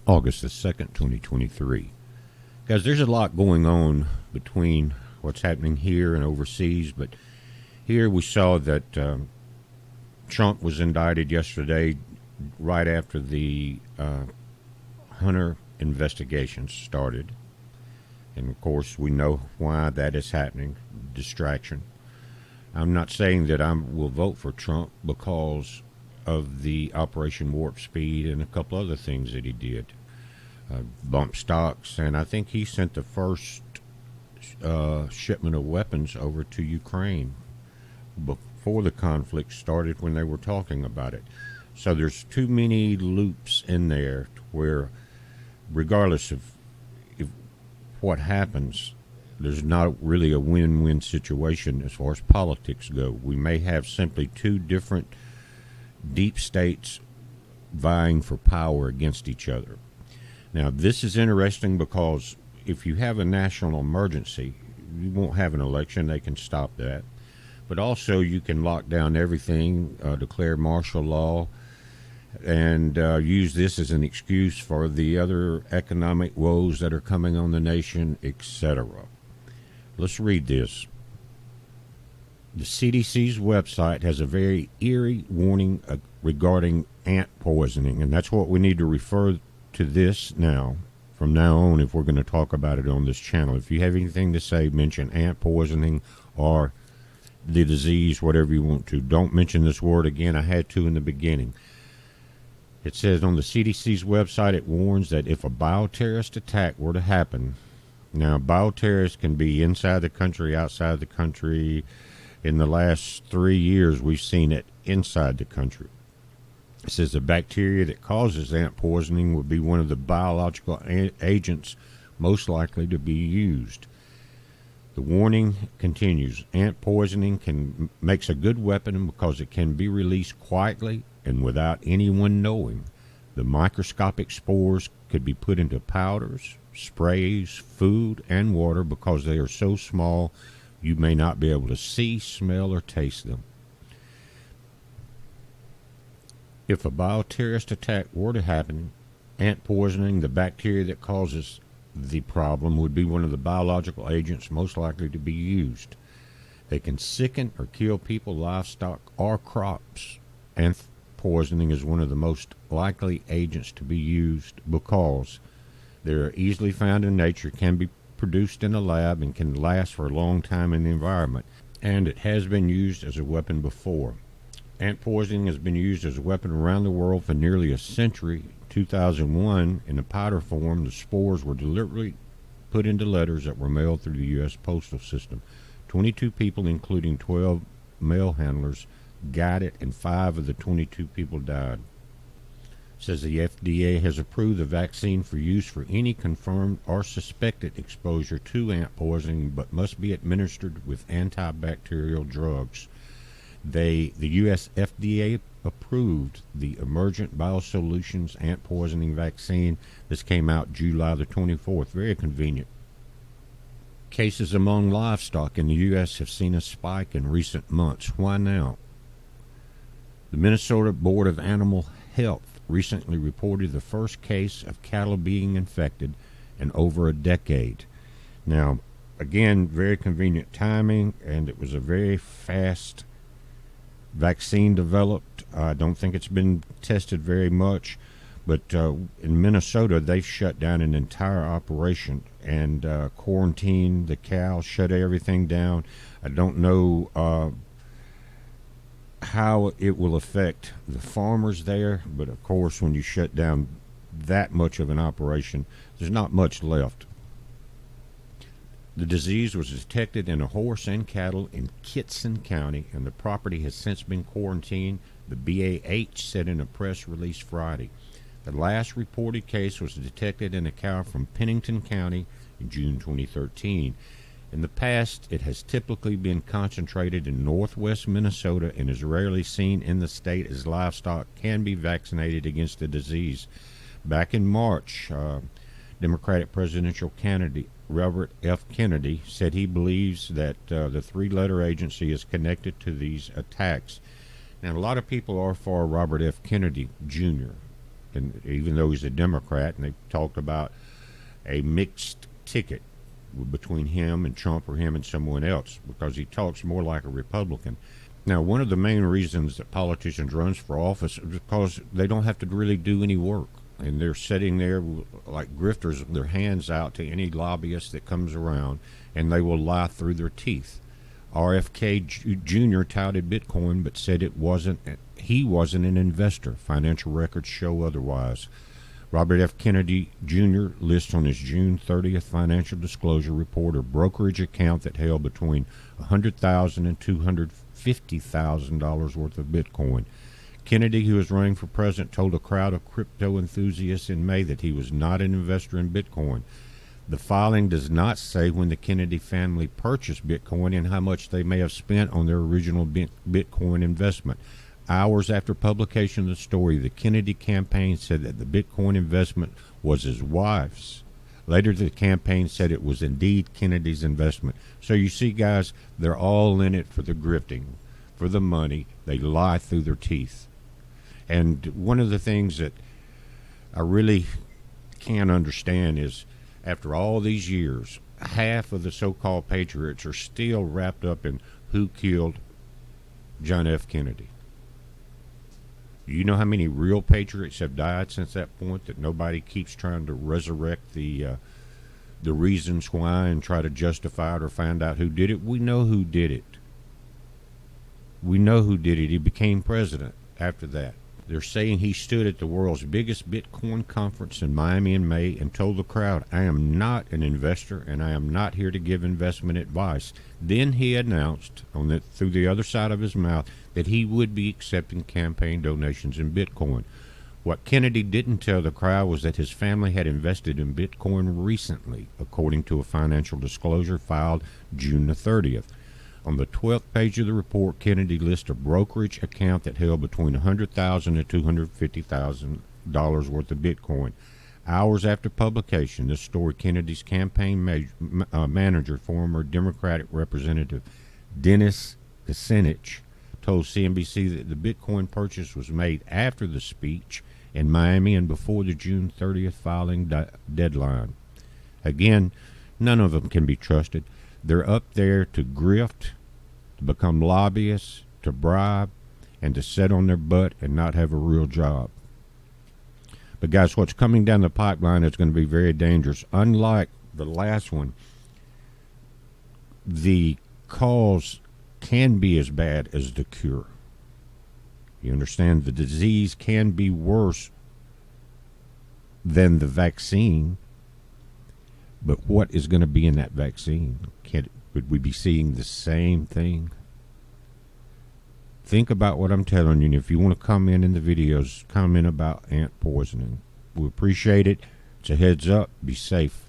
August the 2nd, 2023. Guys, there's a lot going on between what's happening here and overseas, but here we saw that Trump was indicted yesterday right after the Hunter investigations started. And of course, we know why that is happening, distraction. I'm not saying that I will vote for Trump because of the Operation Warp Speed and a couple other things that he did. Bump stocks, and I think he sent the first shipment of weapons over to Ukraine before the conflict started when they were talking about it. So there's too many loops in there where, regardless of what happens, there's not really a win-win situation as far as politics go. We may have simply two different deep states vying for power against each other. Now, this is interesting because if you have a national emergency, you won't have an election. They can stop that. But also, you can lock down everything, declare martial law, and use this as an excuse for the other economic woes that are coming on the nation, etc. Let's read this. The CDC's website has a very eerie warning regarding ant poisoning, and that's what we need to refer to this now, from now on, if we're going to talk about it on this channel. If you have anything to say, mention ant poisoning or the disease, whatever you want to. Don't mention this word again. I had to in the beginning. It says on the CDC's website, it warns that if a bioterrorist attack were to happen, now bioterrorists can be inside the country, outside the country. In the last 3 years, we've seen it inside the country. It says the bacteria that causes ant poisoning would be one of the biological agents most likely to be used. The warning continues. Ant poisoning makes a good weapon because it can be released quietly and without anyone knowing. The microscopic spores could be put into powders, sprays, food, and water because they are so small you may not be able to see, smell, or taste them. If a bioterrorist attack were to happen, ant poisoning, the bacteria that causes the problem, would be one of the biological agents most likely to be used. They can sicken or kill people, livestock, or crops. Ant poisoning is one of the most likely agents to be used because they are easily found in nature, can be produced in a lab, and can last for a long time in the environment. And it has been used as a weapon before. Ant poisoning has been used as a weapon around the world for nearly a century. 2001, in the powder form, the spores were deliberately put into letters that were mailed through the U.S. postal system. 22 people, including 12 mail handlers, got it, and 5 of the 22 people died. It says the FDA has approved the vaccine for use for any confirmed or suspected exposure to ant poisoning, but must be administered with antibacterial drugs. The U.S. FDA approved the Emergent Biosolutions ant poisoning vaccine. This came out July the 24th. Very convenient. Cases among livestock in the U.S. have seen a spike in recent months. Why now? The Minnesota Board of Animal Health recently reported the first case of cattle being infected in over a decade. Now, again, very convenient timing, and it was a very fast vaccine developed. I don't think it's been tested very much, but in Minnesota, they've shut down an entire operation and quarantined the cows, shut everything down. I don't know how it will affect the farmers there, but of course, when you shut down that much of an operation, there's not much left. The disease was detected in a horse and cattle in Kitson County, and the property has since been quarantined, the BAH said in a press release Friday. The last reported case was detected in a cow from Pennington County in June 2013. In the past, it has typically been concentrated in northwest Minnesota and is rarely seen in the state as livestock can be vaccinated against the disease. Back in March, Democratic presidential candidate Robert F. Kennedy said he believes that the three-letter agency is connected to these attacks. Now, a lot of people are for Robert F. Kennedy Jr., and even though he's a Democrat, and they talked about a mixed ticket between him and Trump or him and someone else because he talks more like a Republican. Now, one of the main reasons that politicians run for office is because they don't have to really do any work. And they're sitting there like grifters with their hands out to any lobbyist that comes around, and they will lie through their teeth. RFK Jr. touted Bitcoin but said he wasn't an investor. Financial records show otherwise. Robert F. Kennedy Jr. lists on his June 30th financial disclosure report a brokerage account that held between $100,000 and $250,000 worth of Bitcoin. Kennedy, who was running for president, told a crowd of crypto enthusiasts in May that he was not an investor in Bitcoin. The filing does not say when the Kennedy family purchased Bitcoin and how much they may have spent on their original Bitcoin investment. Hours after publication of the story, the Kennedy campaign said that the Bitcoin investment was his wife's. Later, the campaign said it was indeed Kennedy's investment. So you see, guys, they're all in it for the grifting, for the money. They lie through their teeth. And one of the things that I really can't understand is, after all these years, half of the so-called patriots are still wrapped up in who killed John F. Kennedy. You know how many real patriots have died since that point that nobody keeps trying to resurrect the reasons why and try to justify it or find out who did it? We know who did it. We know who did it. He became president after that. They're saying he stood at the world's biggest Bitcoin conference in Miami in May and told the crowd, "I am not an investor and I am not here to give investment advice." Then he announced through the other side of his mouth that he would be accepting campaign donations in Bitcoin. What Kennedy didn't tell the crowd was that his family had invested in Bitcoin recently, according to a financial disclosure filed June the 30th. On the 12th page of the report, Kennedy lists a brokerage account that held between $100,000 and $250,000 worth of Bitcoin. Hours after publication, this story, Kennedy's campaign manager, former Democratic Representative Dennis Kucinich, told CNBC that the Bitcoin purchase was made after the speech in Miami and before the June 30th filing deadline. Again, none of them can be trusted. They're up there to grift, to become lobbyists, to bribe, and to sit on their butt and not have a real job. But guys, what's coming down the pipeline is going to be very dangerous. Unlike the last one, the cause can be as bad as the cure. You understand? The disease can be worse than the vaccine. But what is going to be in that vaccine? Would we be seeing the same thing? Think about what I'm telling you. And if you want to comment in the videos, comment about ant poisoning. We appreciate it. It's a heads up. Be safe.